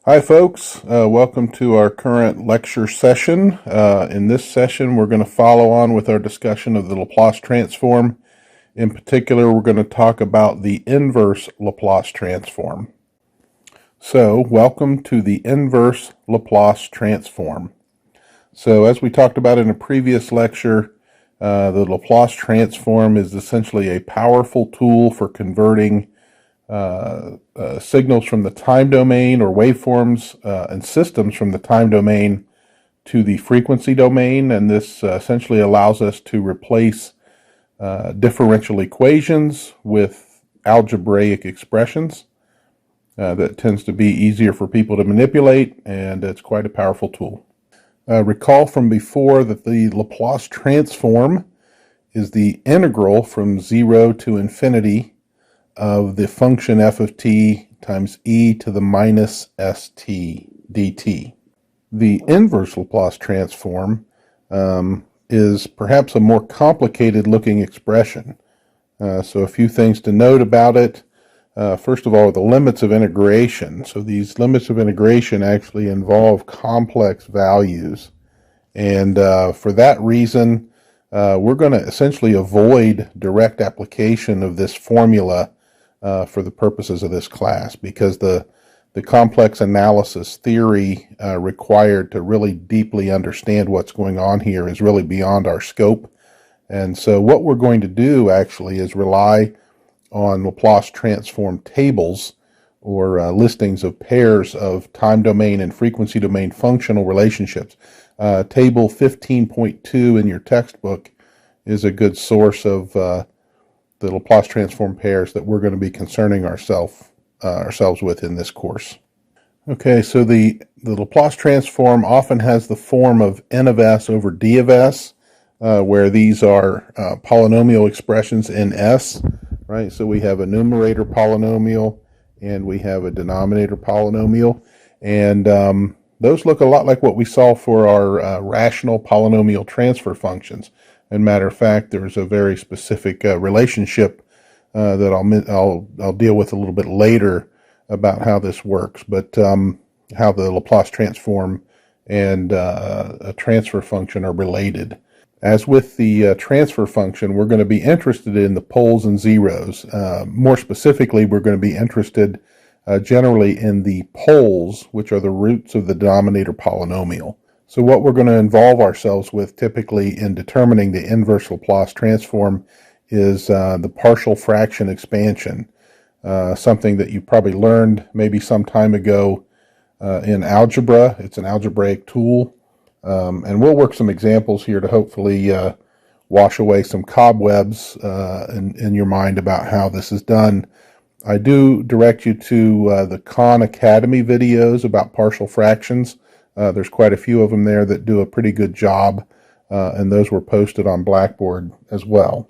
Hi folks, welcome to our current lecture session. In this session we're going to follow on with our discussion of the Laplace transform. In particular, we're going to talk about the inverse Laplace transform. So welcome to the inverse Laplace transform. So as we talked about in a previous lecture, the Laplace transform is essentially a powerful tool for converting signals from the time domain or waveforms and systems from the time domain to the frequency domain, and this essentially allows us to replace differential equations with algebraic expressions. That tends to be easier for people to manipulate, and it's quite a powerful tool. Recall from before that the Laplace transform is the integral from 0 to infinity of the function f of t times e to the minus st dt. The inverse Laplace transform is perhaps a more complicated looking expression. So a few things to note about it. First of all, the limits of integration. So these limits of integration actually involve complex values. And for that reason, we're going to essentially avoid direct application of this formula for the purposes of this class, because the complex analysis theory required to really deeply understand what's going on here is really beyond our scope. And so what we're going to do actually is rely on Laplace transform tables, or listings of pairs of time domain and frequency domain functional relationships. Table 15.2 in your textbook is a good source of the Laplace transform pairs that we're going to be concerning ourselves with in this course. Okay, so the Laplace transform often has the form of n of s over d of s, where these are polynomial expressions in s, right? So we have a numerator polynomial and we have a denominator polynomial, and those look a lot like what we saw for our rational polynomial transfer functions. As a matter of fact, there's a very specific relationship that I'll deal with a little bit later about how this works, but how the Laplace transform and a transfer function are related. As with the transfer function, we're going to be interested in the poles and zeros. More specifically, we're going to be interested generally in the poles, which are the roots of the denominator polynomial. So what we're going to involve ourselves with typically in determining the inverse Laplace transform is the partial fraction expansion, something that you probably learned maybe some time ago in algebra. It's an algebraic tool, and we'll work some examples here to hopefully wash away some cobwebs in your mind about how this is done. I do direct you to the Khan Academy videos about partial fractions. There's quite a few of them there that do a pretty good job, and those were posted on Blackboard as well.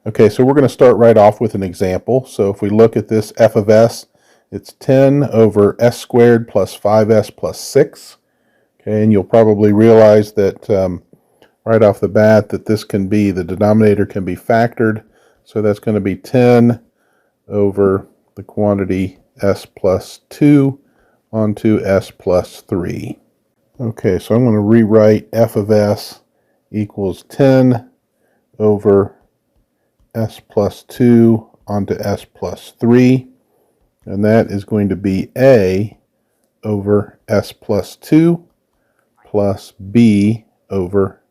Okay, so we're going to start right off with an example. So if we look at this f of s, it's 10 over s squared plus 5s plus 6. Okay, and you'll probably realize that right off the bat that this can be, the denominator can be factored. So that's going to be 10 over the quantity s plus 2 onto s plus 3. Okay, so I'm going to rewrite f of s equals 10 over s plus 2 onto s plus 3, and that is going to be a over s plus 2 plus b over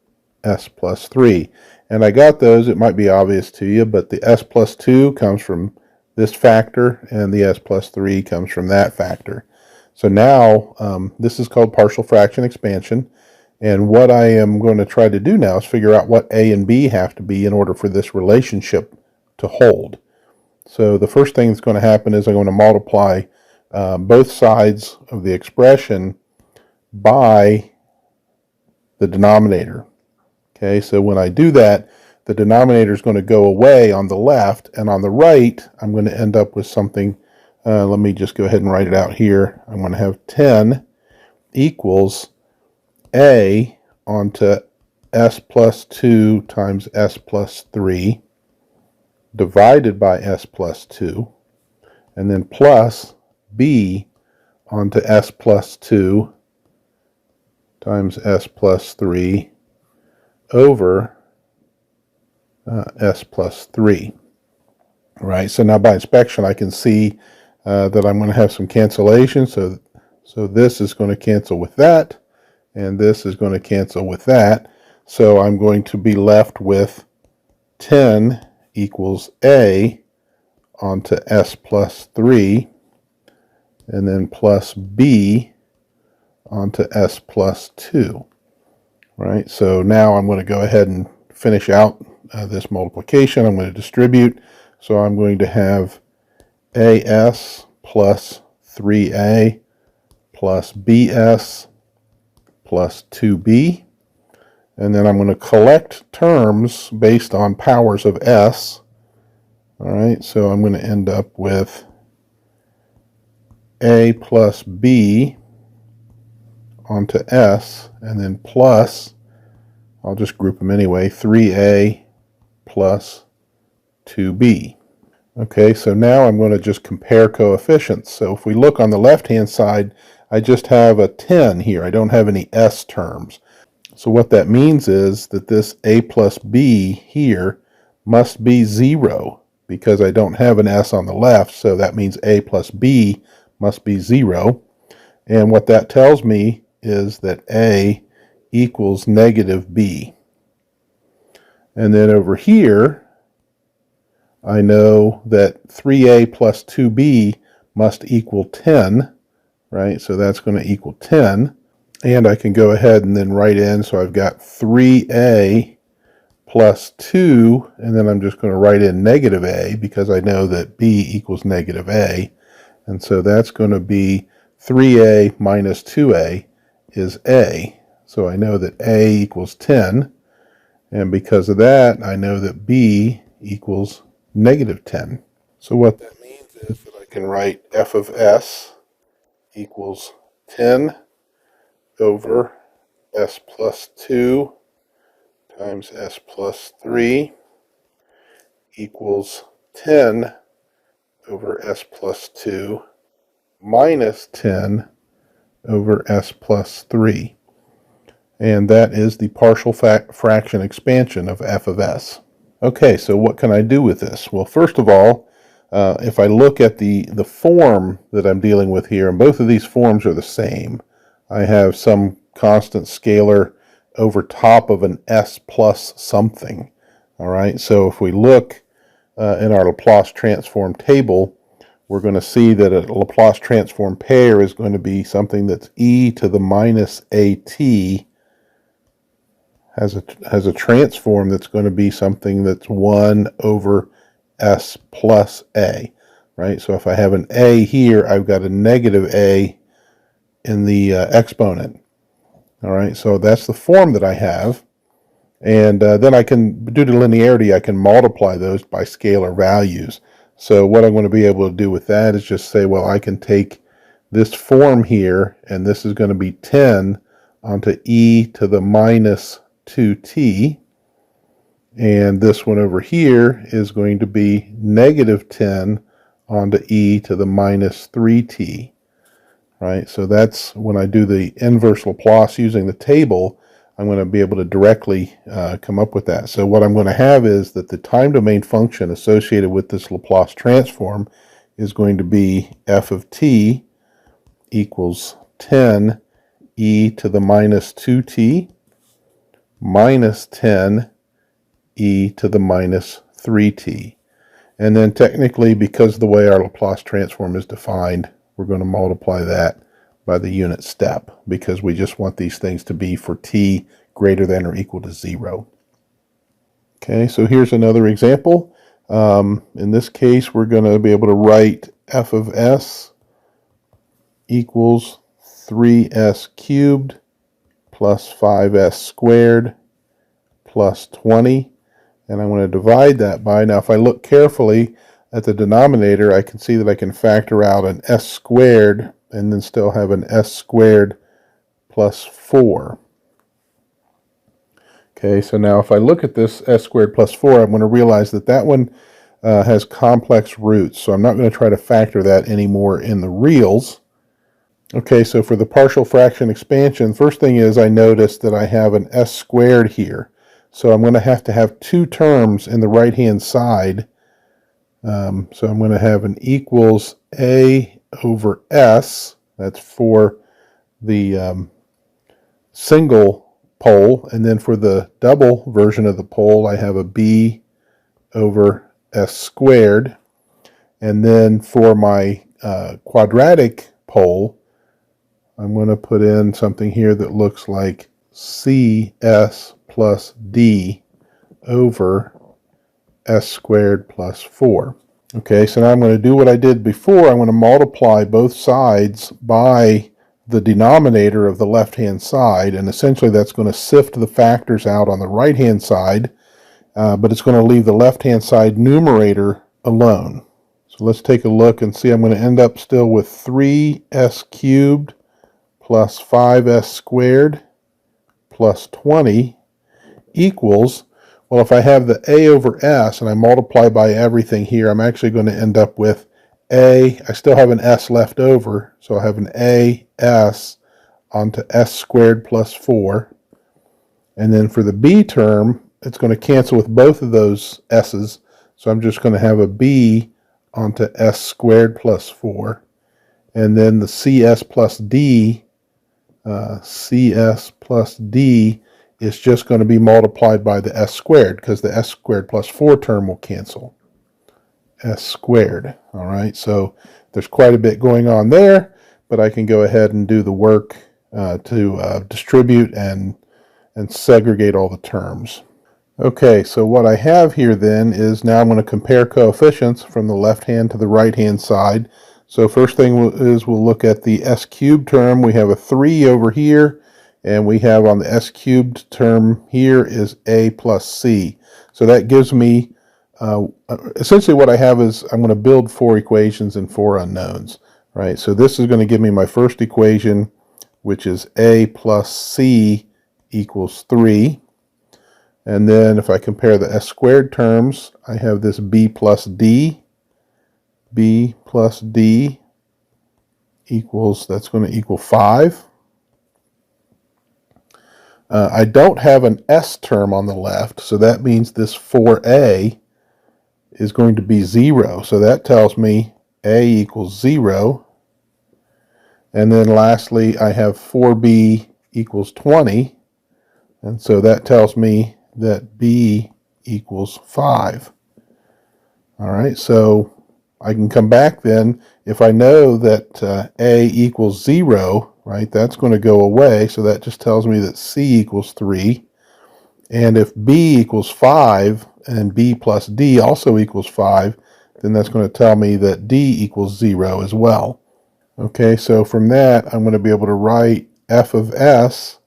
s plus 3. And I got those, it might be obvious to you, but the s plus 2 comes from this factor and the s plus 3 comes from that factor. So now this is called partial fraction expansion, and what I am going to try to do now is figure out what a and b have to be in order for this relationship to hold. So the first thing that's going to happen is I'm going to multiply both sides of the expression by the denominator. Okay, so when I do that, the denominator is going to go away on the left, and on the right I'm going to end up with something. Let me just go ahead and write it out here. I'm going to have 10 equals a onto s plus 2 times s plus 3 divided by s plus 2, and then plus b onto s plus 2 times s plus 3 over s plus 3. All right, so now by inspection I can see that I'm going to have some cancellation. So this is going to cancel with that, and this is going to cancel with that. So I'm going to be left with 10 equals a onto s plus 3, and then plus b onto s plus 2. Right, so now I'm going to go ahead and finish out this multiplication. I'm going to distribute. So I'm going to have as plus 3a plus bs plus 2b. And then I'm going to collect terms based on powers of s. All right, so I'm going to end up with a plus b onto s, and then plus, I'll just group them anyway, 3a plus 2b. Okay, so now I'm going to just compare coefficients. So if we look on the left-hand side, I just have a 10 here. I don't have any s terms. So what that means is that this a plus b here must be 0 because I don't have an s on the left, so that means a plus b must be 0. And what that tells me is that a equals negative b. And then over here, I know that 3a plus 2b must equal 10, right? So that's going to equal 10. And I can go ahead and then write in, so I've got 3a plus 2, and then I'm just going to write in negative a because I know that b equals negative a. And so that's going to be 3a minus 2a is a. So I know that a equals 10. And because of that, I know that b equals negative 10. So what that means is that I can write f of s equals 10 over s plus 2 times s plus 3 equals 10 over s plus 2 minus 10 over s plus 3. And that is the partial fraction expansion of f of s. Okay, so what can I do with this? Well, first of all, if I look at the form that I'm dealing with here, and both of these forms are the same, I have some constant scalar over top of an s plus something. All right, so if we look in our Laplace transform table, we're going to see that a Laplace transform pair is going to be something that's e to the minus at has a transform that's going to be something that's 1 over s plus a, right? So if I have an a here, I've got a negative a in the exponent. All right, so that's the form that I have. And then I can, due to linearity, I can multiply those by scalar values. So what I'm going to be able to do with that is just say, well, I can take this form here, and this is going to be 10 onto e to the minus 2t. And this one over here is going to be negative 10 onto e to the minus 3t. Right, so that's when I do the inverse Laplace using the table, I'm going to be able to directly come up with that. So what I'm going to have is that the time domain function associated with this Laplace transform is going to be f of t equals 10 e to the minus 2t minus 10 e to the minus 3t. And then technically, because of the way our Laplace transform is defined, we're going to multiply that by the unit step because we just want these things to be for t greater than or equal to 0. Okay, so here's another example. In this case, we're going to be able to write f of s equals 3s cubed plus 5s squared plus 20. And I'm going to divide that by, now if I look carefully at the denominator, I can see that I can factor out an s squared and then still have an s squared plus 4. Okay, so now if I look at this s squared plus 4, I'm going to realize that that one has complex roots. So I'm not going to try to factor that anymore in the reals. Okay, so for the partial fraction expansion, first thing is I notice that I have an s squared here. So I'm going to have two terms in the right-hand side. So I'm going to have an equals a over s. That's for the single pole. And then for the double version of the pole, I have a b over s squared. And then for my quadratic pole, I'm going to put in something here that looks like cs plus d over s squared plus 4. Okay, so now I'm going to do what I did before. I'm going to multiply both sides by the denominator of the left-hand side, and essentially that's going to sift the factors out on the right-hand side, but it's going to leave the left-hand side numerator alone. So let's take a look and see. I'm going to end up still with 3s cubed plus 5s squared plus 20 equals, well, if I have the a over s and I multiply by everything here, I'm actually going to end up with I still have an s left over, so I have an s onto s squared plus 4. And then for the b term, it's going to cancel with both of those s's, so I'm just going to have a b onto s squared plus 4. And then the cs plus d is just going to be multiplied by the s squared, because the s squared plus 4 term will cancel. S squared. All right, so there's quite a bit going on there, but I can go ahead and do the work to distribute and segregate all the terms. Okay, so what I have here then is now I'm going to compare coefficients from the left hand to the right hand side. So first thing is we'll look at the s cubed term. We have a 3 over here, and we have on the s cubed term here is a plus c. So that gives me, essentially what I have is I'm going to build 4 equations and 4 unknowns, right? So this is going to give me my first equation, which is a plus c equals 3. And then if I compare the s squared terms, I have this b plus d. B plus d equals, that's going to equal 5. I don't have an s term on the left, so that means this 4a is going to be 0. So that tells me a equals 0. And then lastly, I have 4b equals 20. And so that tells me that b equals 5. All right, so I can come back then. If I know that a equals 0, right, that's going to go away. So that just tells me that c equals 3. And if b equals 5 and b plus d also equals 5, then that's going to tell me that d equals 0 as well. Okay, so from that, I'm going to be able to write f of s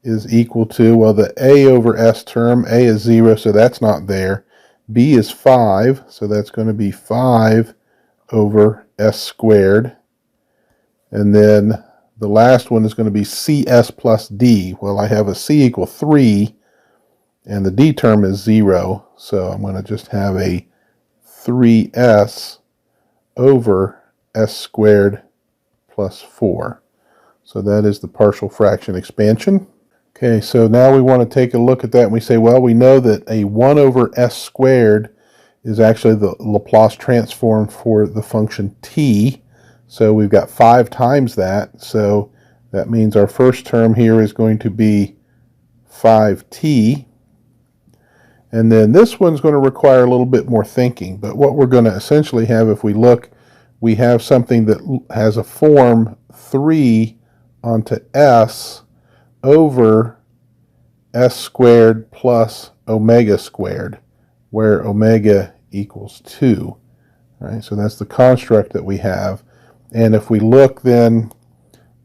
is equal to, well, the a over s term, a is 0, so that's not there. B is 5, so that's going to be 5 over s squared. And then the last one is going to be cs plus d. Well, I have a c equal 3, and the d term is 0, so I'm going to just have a 3s over s squared plus 4. So that is the partial fraction expansion. Okay, so now we want to take a look at that, and we say, well, we know that a 1 over s squared is actually the Laplace transform for the function t. So we've got 5 times that, so that means our first term here is going to be 5t. And then this one's going to require a little bit more thinking, but what we're going to essentially have, if we look, we have something that has a form 3 onto s over s squared plus omega squared, where omega equals 2. All right, so that's the construct that we have. And if we look then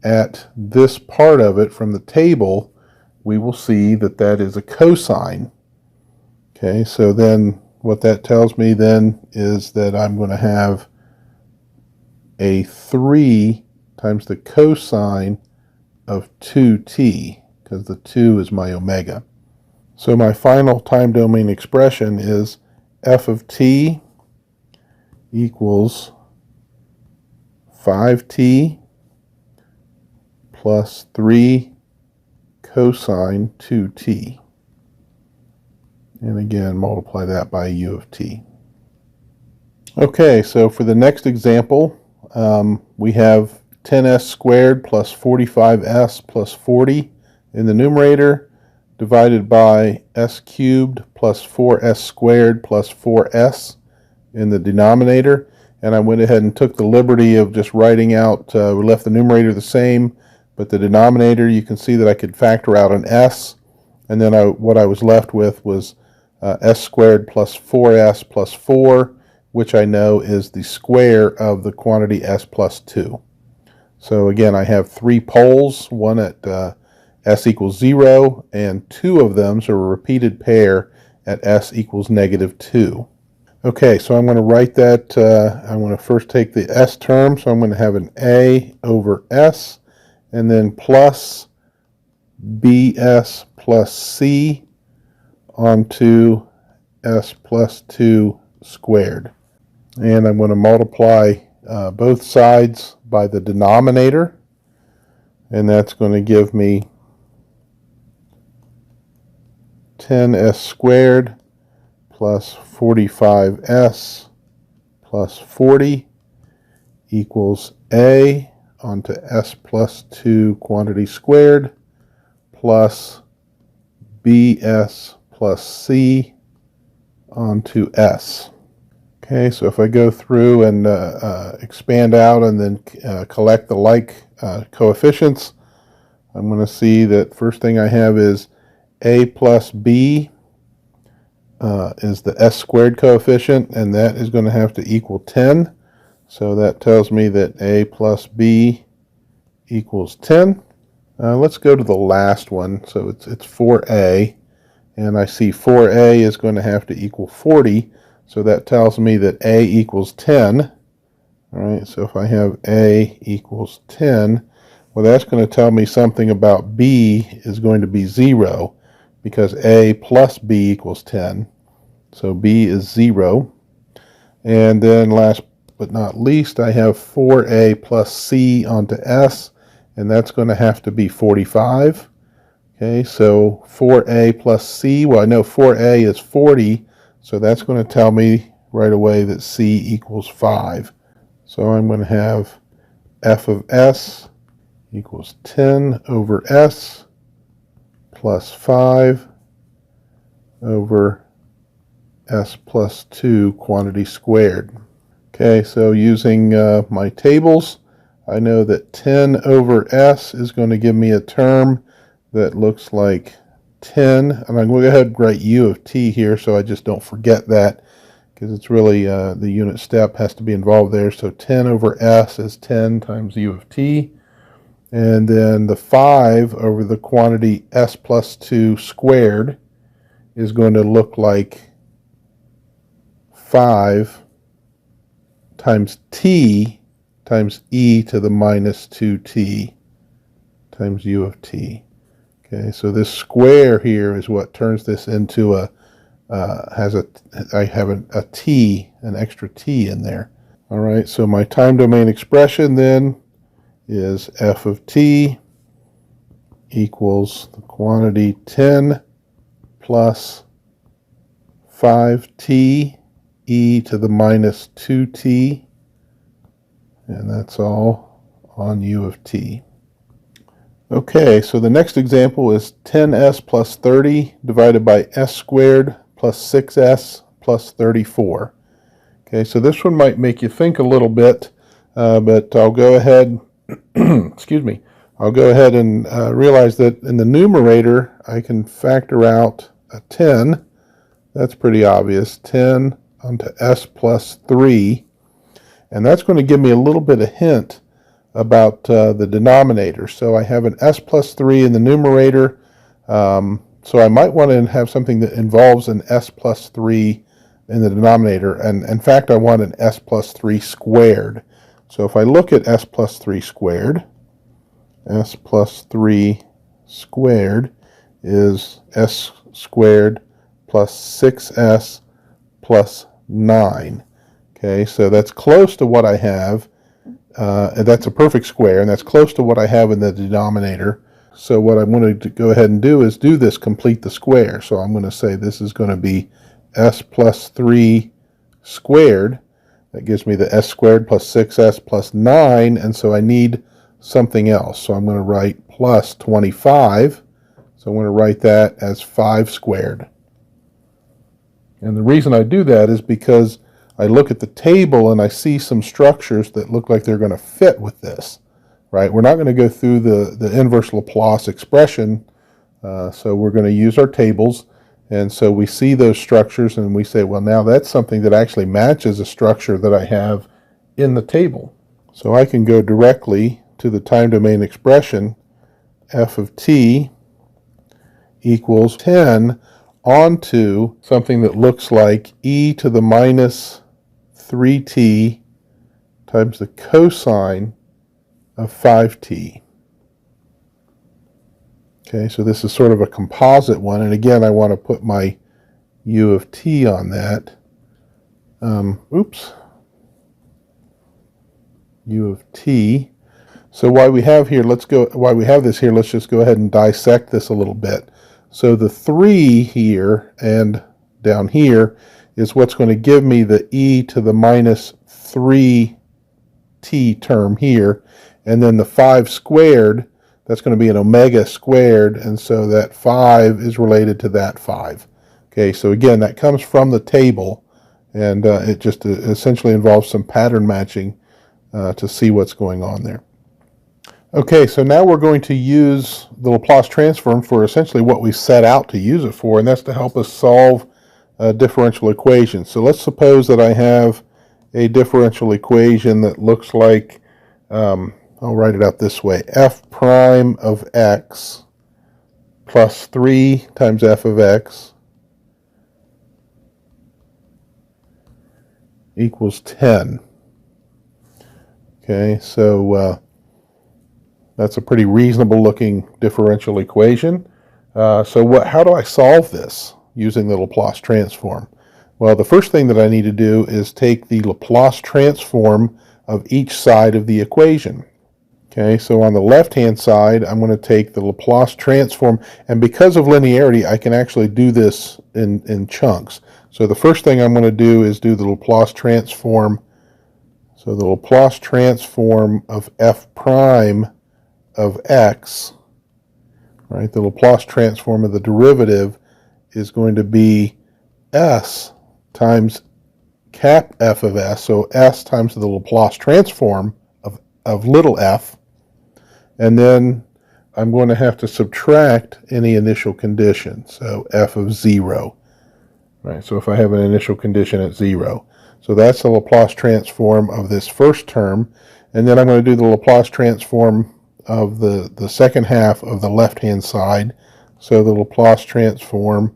at this part of it from the table, we will see that that is a cosine. Okay, so then what that tells me then is that I'm going to have a 3 times the cosine of 2t, because the 2 is my omega. So my final time domain expression is f of t equals 5t plus 3 cosine 2t. And again, multiply that by u of t. Okay, so for the next example, we have 10s squared plus 45s plus 40 in the numerator, divided by s cubed plus 4s squared plus 4s in the denominator. And I went ahead and took the liberty of just writing out, we left the numerator the same, but the denominator, you can see that I could factor out an s, and then what I was left with was s squared plus 4s plus 4, which I know is the square of the quantity s plus 2. So again, I have 3 poles, one at s equals 0, and 2 of them are a repeated pair at s equals negative 2. Okay, so I'm going to write that, I'm going to first take the s term, so I'm going to have an a over s, and then plus bs plus c onto s plus 2 squared. And I'm going to multiply both sides by the denominator, and that's going to give me 10s squared plus 45s plus 40 equals a onto s plus 2 quantity squared plus bs plus c onto s. Okay, so if I go through and expand out and then collect the like coefficients, I'm going to see that first thing I have is a plus b is the s squared coefficient, and that is going to have to equal 10. So that tells me that a plus b equals 10. Let's go to the last one. So it's 4a, and I see 4a is going to have to equal 40. So that tells me that a equals 10. All right, so if I have a equals 10, well, that's going to tell me something about b is going to be 0, because a plus b equals 10. So b is 0. And then last but not least, I have 4a plus c onto s, and that's going to have to be 45. Okay, so 4a plus c, well, I know 4a is 40, so that's going to tell me right away that c equals 5. So I'm going to have f of s equals 10 over s plus 5 over s plus 2 quantity squared. Okay, so using my tables, I know that 10 over s is going to give me a term that looks like 10, and I'm going to go ahead and write u of t here so I just don't forget that, because it's really the unit step has to be involved there. So 10 over s is 10 times u of t, and then the 5 over the quantity s plus 2 squared is going to look like 5 times t times e to the minus 2t times u of t. Okay, so this square here is what turns this into I have a t, an extra t in there. All right, so my time domain expression then is f of t equals the quantity 10 plus 5t e to the minus 2t, and that's all on u of t. Okay, so the next example is 10s plus 30 divided by s squared plus 6s plus 34. Okay, so this one might make you think a little bit, but I'll go ahead, excuse me, I'll go ahead and realize that in the numerator I can factor out a 10. That's pretty obvious. 10 onto s plus 3, and that's going to give me a little bit of hint about the denominator. So I have an s plus 3 in the numerator, so I might want to have something that involves an s plus 3 in the denominator, and in fact I want an s plus 3 squared. So if I look at s plus 3 squared, s plus 3 squared is s squared plus 6s plus 9. Okay, so that's close to what I have And that's a perfect square, and that's close to what I have in the denominator. So what I'm going to go ahead and do is do this complete the square. So I'm going to say this is going to be s plus 3 squared. That gives me the s squared plus 6s plus 9, and so I need something else. So I'm going to write plus 25. So I'm going to write that as 5 squared. And the reason I do that is because I look at the table and I see some structures that look like they're going to fit with this. Right? We're not going to go through the inverse Laplace expression, so we're going to use our tables. And so we see those structures and we say, well, now that's something that actually matches a structure that I have in the table. So I can go directly to the time domain expression, f of t equals 10 onto something that looks like e to the minus 3t times the cosine of 5t. Okay, so this is sort of a composite one, and again I want to put my u of t on that. U of t. So while we have this here, let's just go ahead and dissect this a little bit. So the 3 here and down here is what's going to give me the e to the minus 3t term here, and then the 5 squared, that's going to be an omega squared, and so that 5 is related to that 5. Okay, so again, that comes from the table, and it just essentially involves some pattern matching to see what's going on there. Okay, so now we're going to use the Laplace transform for essentially what we set out to use it for, and that's to help us solve differential equations. So let's suppose that I have a differential equation that looks like, I'll write it out this way, f prime of x plus 3 times f of x equals 10. Okay, so that's a pretty reasonable looking differential equation. How do I solve this using the Laplace transform? Well, the first thing that I need to do is take the Laplace transform of each side of the equation. Okay, so on the left-hand side, I'm going to take the Laplace transform, and because of linearity, I can actually do this in chunks. So the first thing I'm going to do is do the Laplace transform. So the Laplace transform of f prime of x, right? The Laplace transform of the derivative is going to be s times cap f of s, so s times the Laplace transform of little f, and then I'm going to have to subtract any initial condition, so f of 0. Right, so if I have an initial condition at 0. So that's the Laplace transform of this first term, and then I'm going to do the Laplace transform of the second half of the left-hand side. So the Laplace transform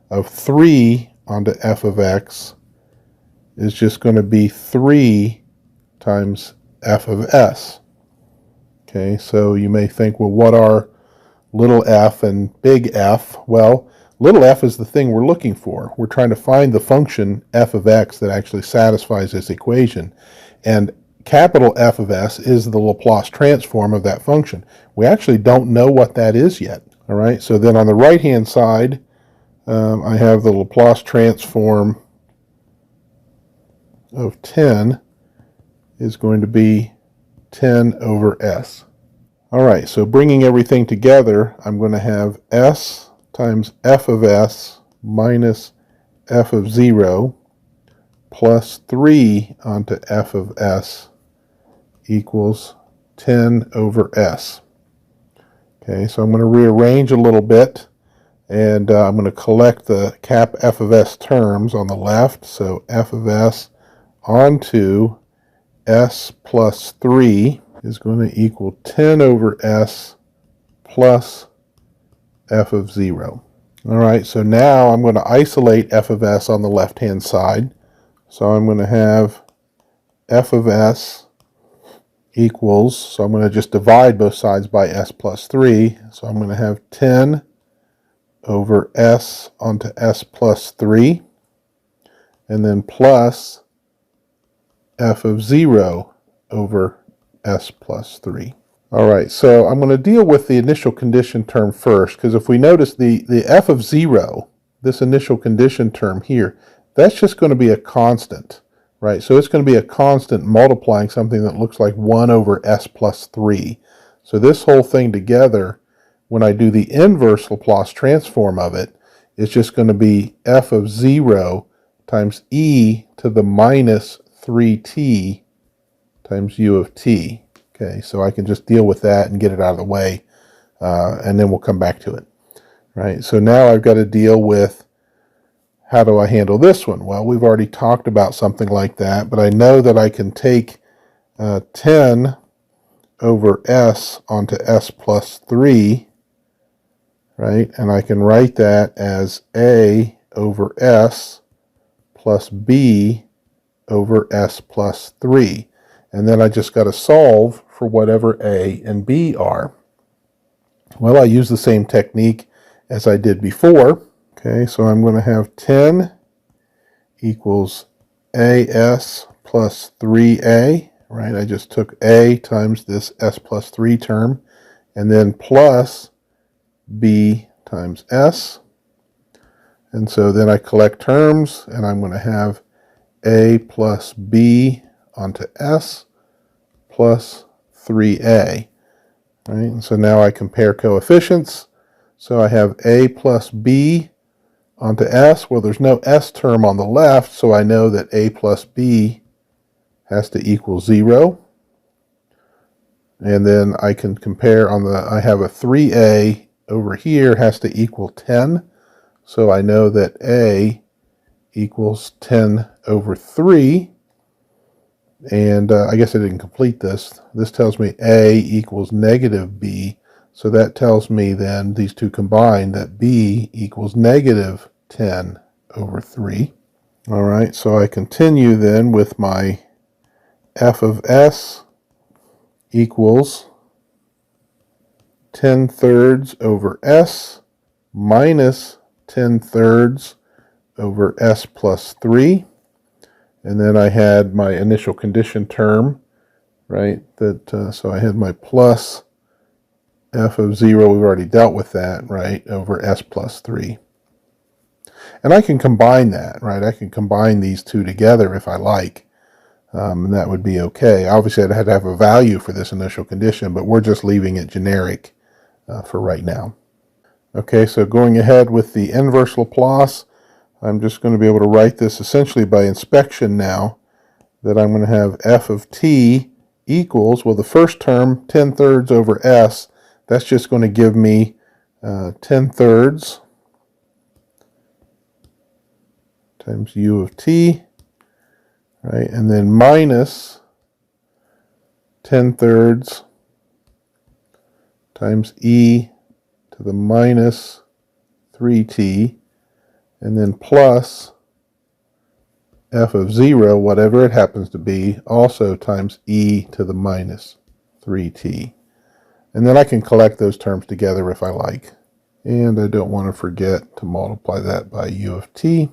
of 3 onto f of x is just going to be 3 times f of s. Okay, so you may think, well, what are little f and big F? Well, little f is the thing we're looking for. We're trying to find the function f of x that actually satisfies this equation. And capital F of s is the Laplace transform of that function. We actually don't know what that is yet. All right, so then on the right-hand side, I have the Laplace transform of 10 is going to be 10 over s. All right, so bringing everything together, I'm going to have s times f of s minus f of 0 plus 3 onto f of s equals 10 over s. Okay, so I'm going to rearrange a little bit, and I'm going to collect the cap f of s terms on the left. So f of s onto s plus 3 is going to equal 10 over s plus f of 0. All right, so now I'm going to isolate f of s on the left-hand side. So I'm going to have f of s equals, so I'm going to just divide both sides by s plus 3. So I'm going to have 10 over s onto s plus 3, and then plus f of 0 over s plus 3. All right, so I'm going to deal with the initial condition term first, because if we notice the f of 0, this initial condition term here, that's just going to be a constant, right? So it's going to be a constant multiplying something that looks like 1 over s plus 3. So this whole thing together, when I do the inverse Laplace transform of it, it's just going to be f of 0 times e to the minus 3t times u of t. Okay, so I can just deal with that and get it out of the way, and then we'll come back to it. Right, so now I've got to deal with, how do I handle this one? Well, we've already talked about something like that, but I know that I can take 10 over s onto s plus 3, right? And I can write that as a over s plus b over s plus 3. And then I just got to solve for whatever a and b are. Well, I use the same technique as I did before. Okay, so I'm going to have 10 equals as plus 3a, right? I just took a times this s plus 3 term, and then plus b times s. And so then I collect terms, and I'm going to have a plus b onto s plus 3a. Right? And so now I compare coefficients. So I have a plus b onto s. Well, there's no s term on the left, so I know that a plus b has to equal 0. And then I can compare on the, I have a 3a over here has to equal 10. So I know that a equals 10 over 3. And I guess I didn't complete this. This tells me a equals negative b. So that tells me then, these two combined, that b equals negative 10 over 3. All right, so I continue then with my f of s equals 10 thirds over s minus 10 thirds over s plus 3. And then I had my initial condition term, right? So I had my plus f of 0, we've already dealt with that, right, over s plus 3. And I can combine that, right? I can combine these two together if I like, and that would be okay. Obviously, I'd have to have a value for this initial condition, but we're just leaving it generic for right now. Okay, so going ahead with the inverse Laplace, I'm just going to be able to write this essentially by inspection now, that I'm going to have f of t equals, well, the first term, 10 thirds over s, that's just going to give me 10 thirds times u of t, right, and then minus 10 thirds times e to the minus 3t, and then plus f of 0, whatever it happens to be, also times e to the minus 3t. And then I can collect those terms together if I like. And I don't want to forget to multiply that by u of t.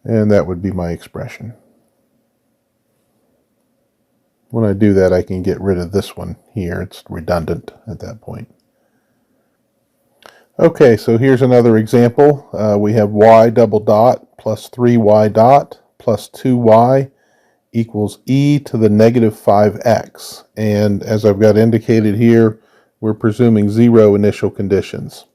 And that would be my expression. When I do that, I can get rid of this one here. It's redundant at that point. Okay, so here's another example. We have y double dot plus 3y dot plus 2y equals e to the negative 5x. And as I've got indicated here, we're presuming 0 initial conditions.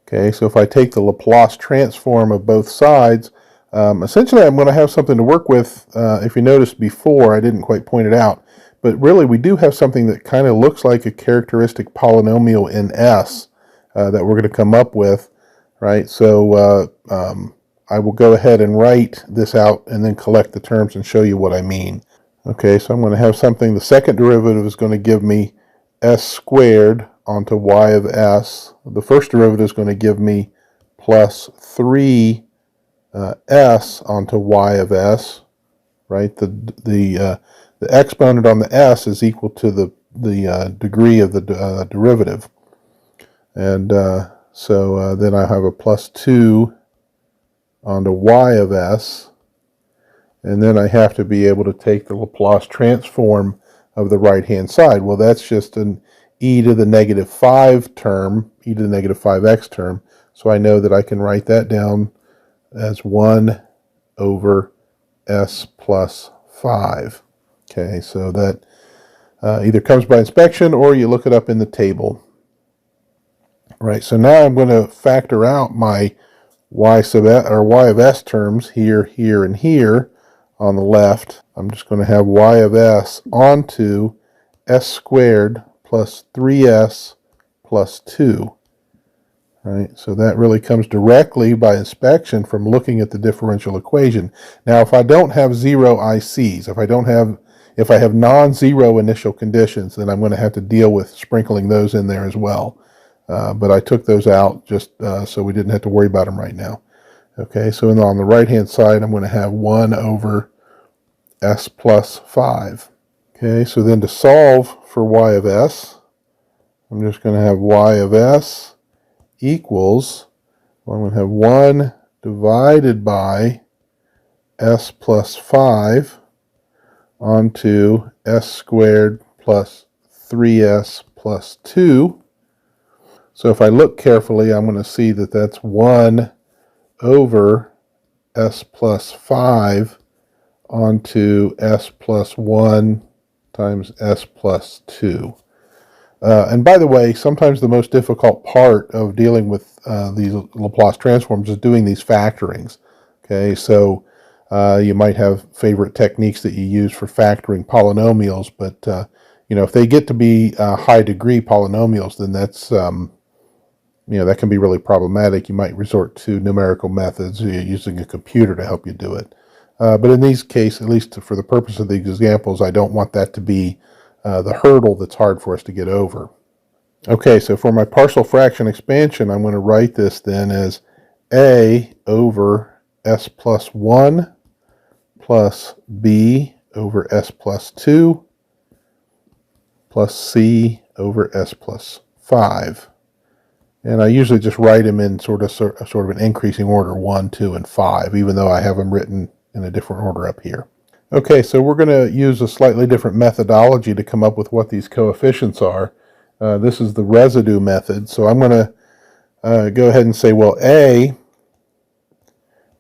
Okay, so if I take the Laplace transform of both sides, essentially I'm going to have something to work with. If you noticed before, I didn't quite point it out, but really we do have something that kind of looks like a characteristic polynomial in S that we're going to come up with, right? So I will go ahead and write this out and then collect the terms and show you what I mean. Okay, so I'm going to have something, the second derivative is going to give me s squared onto y of s. The first derivative is going to give me plus 3 s onto y of s, right? The exponent on the s is equal to the degree of the derivative. And so then I have a plus 2 onto y of s. And then I have to be able to take the Laplace transform of the right-hand side. Well, that's just an e to the negative 5 term, e to the negative 5x term. So I know that I can write that down as 1 over s plus 5. Okay, so that either comes by inspection or you look it up in the table. All right, so now I'm going to factor out my y of s terms here, here, and here on the left. I'm just going to have y of s onto s squared plus 3s plus 2. Right, so that really comes directly by inspection from looking at the differential equation. Now, if I don't have zero ICs, if I have non-zero initial conditions, then I'm going to have to deal with sprinkling those in there as well. But I took those out just so we didn't have to worry about them right now. Okay, so on the right-hand side, I'm going to have 1 over s plus 5. Okay, so then to solve for y of s, I'm just going to have y of s equals, well, I'm going to have 1 divided by s plus 5 onto s squared plus 3s plus 2. So if I look carefully, I'm going to see that that's 1 over s plus 5 onto s plus 1 times s plus 2. And by the way, sometimes the most difficult part of dealing with these Laplace transforms is doing these factorings. Okay, so you might have favorite techniques that you use for factoring polynomials, but if they get to be high degree polynomials, then that's that can be really problematic. You might resort to numerical methods using a computer to help you do it. But in these cases, at least for the purpose of these examples, I don't want that to be the hurdle that's hard for us to get over. Okay, so for my partial fraction expansion, I'm going to write this then as a over s plus 1 plus b over s plus 2 plus c over s plus 5. And I usually just write them in sort of an increasing order, 1, 2, and 5, even though I have them written in a different order up here. Okay, so we're going to use a slightly different methodology to come up with what these coefficients are. This is the residue method. So I'm going to go ahead and say, well, A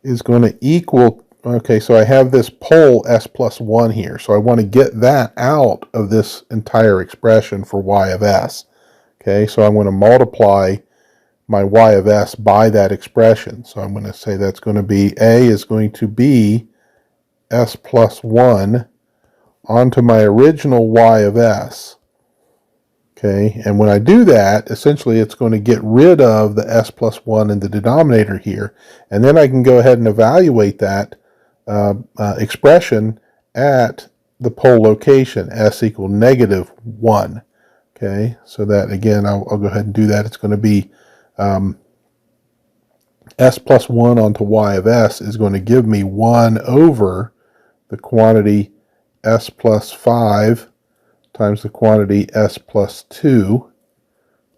is going to equal, okay, so I have this pole s plus 1 here. So I want to get that out of this entire expression for y of s. Okay, so I'm going to multiply my y of s by that expression. So I'm going to say that's going to be, A is going to be s plus 1 onto my original y of s. Okay, and when I do that, essentially it's going to get rid of the s plus 1 in the denominator here, and then I can go ahead and evaluate that expression at the pole location, s equal negative 1. Okay, so that again, I'll go ahead and do that. It's going to be s plus 1 onto y of s is going to give me 1 over the quantity s plus 5 times the quantity s plus 2,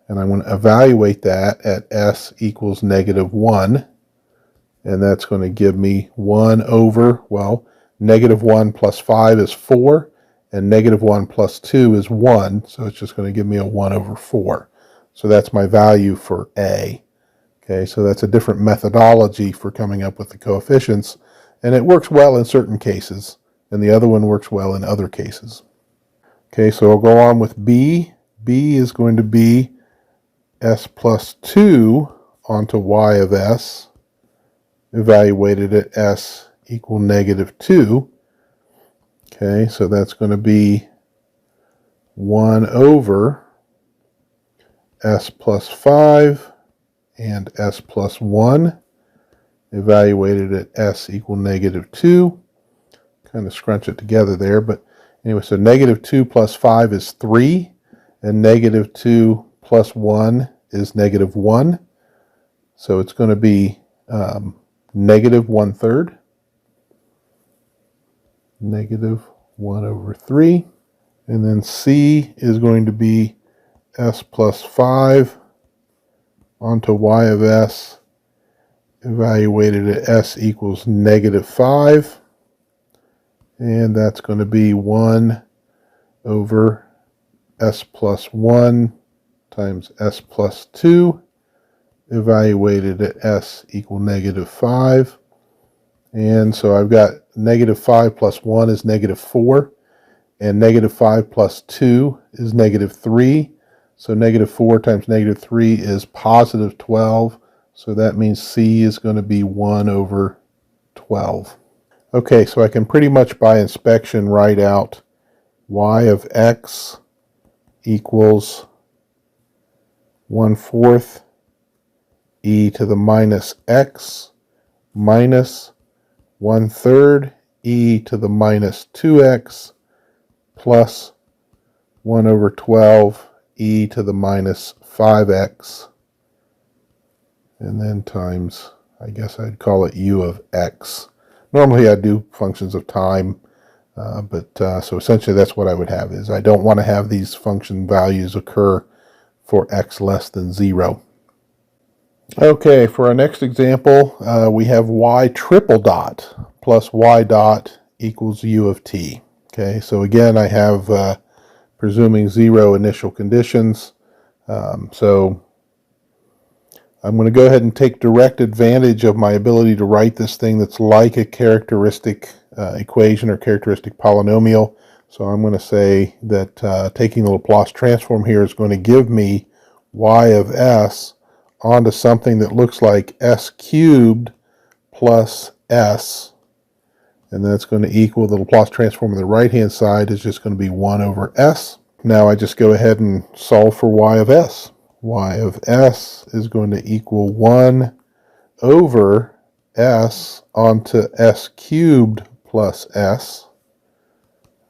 and I'm going to evaluate that at s equals negative 1, and that's going to give me 1 over, well, negative 1 plus 5 is 4, and negative 1 plus 2 is 1, so it's just going to give me a 1 over 4. So that's my value for A. Okay, so that's a different methodology for coming up with the coefficients, and it works well in certain cases, and the other one works well in other cases. Okay, so I'll go on with B. B is going to be s plus 2 onto y of s, evaluated at s equal negative 2. Okay, so that's going to be 1 over s plus 5 and s plus 1, evaluated at s equal negative 2. Kind of scrunch it together there, but anyway, so negative 2 plus 5 is 3, and negative 2 plus 1 is negative 1. So it's going to be negative 1/3, negative 1 over 3. And then C is going to be s plus 5 onto y of s, evaluated at s equals negative 5. And that's going to be 1 over s plus 1 times s plus 2, evaluated at s equal negative 5. And so I've got negative 5 plus 1 is negative 4, and negative 5 plus 2 is negative 3. So negative 4 times negative 3 is positive 12. So that means C is going to be 1 over 12. Okay, so I can pretty much by inspection write out y of x equals 1/4 e to the minus x minus 1/3 e to the minus 2x plus 1 over 12 e to the minus 5x, and then times, I guess I'd call it u of x. Normally I do functions of time, so essentially that's what I would have. Is I don't want to have these function values occur for x less than 0. Okay, for our next example, we have y triple dot plus y dot equals u of t. Okay, so again I have presuming 0 initial conditions. So I'm going to go ahead and take direct advantage of my ability to write this thing that's like a characteristic equation or characteristic polynomial. So I'm going to say that taking the Laplace transform here is going to give me y of s onto something that looks like s cubed plus s, and that's going to equal the Laplace transform on the right hand side is just going to be 1 over s. Now I just go ahead and solve for y of s. Y of s is going to equal 1 over s onto s cubed plus s,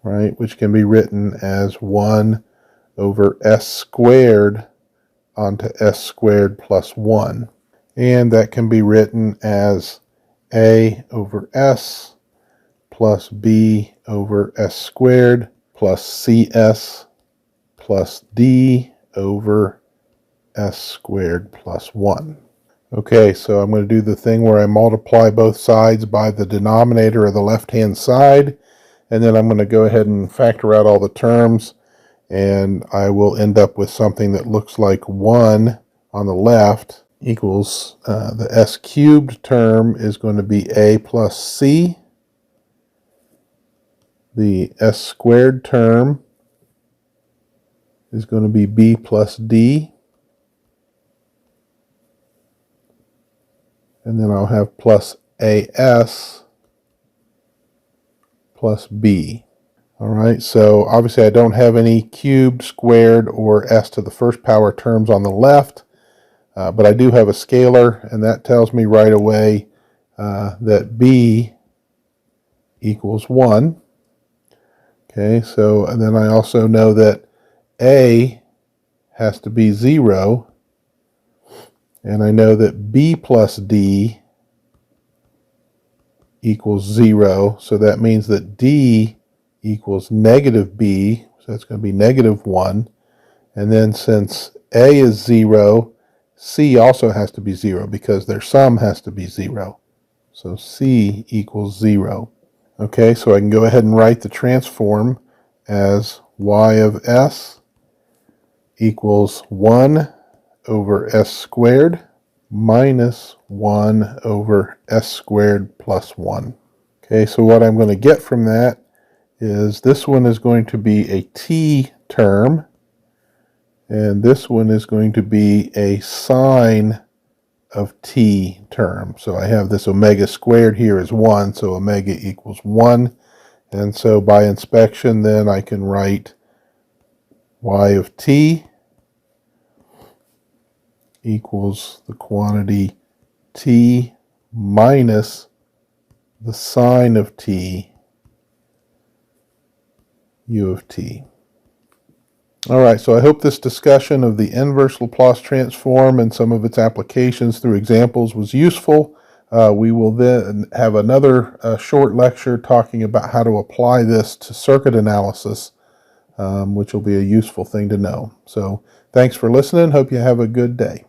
right, which can be written as 1 over s squared onto s squared plus 1. And that can be written as a over s plus b over s squared plus cs plus d over s squared plus 1. Okay, so I'm going to do the thing where I multiply both sides by the denominator of the left-hand side, and then I'm going to go ahead and factor out all the terms, and I will end up with something that looks like 1 on the left equals the s cubed term is going to be a plus c. The s squared term is going to be b plus d. And then I'll have plus as plus b. All right, so obviously I don't have any cubed, squared, or s to the first power terms on the left, but I do have a scalar, and that tells me right away that b equals 1. Okay, so and then I also know that a has to be 0, and I know that b plus d equals 0, so that means that d equals negative b, so that's going to be negative 1. And then since a is 0, c also has to be 0 because their sum has to be 0. So c equals 0. Okay, so I can go ahead and write the transform as y of s equals 1 over s squared minus 1 over s squared plus 1. Okay, so what I'm going to get from that is this one is going to be a t term, and this one is going to be a sine of t term. So I have this omega squared here is 1, so omega equals 1. And so by inspection then I can write y of t equals the quantity t minus the sine of t u of t. All right, so I hope this discussion of the inverse Laplace transform and some of its applications through examples was useful. We will then have another short lecture talking about how to apply this to circuit analysis, which will be a useful thing to know. So thanks for listening. Hope you have a good day.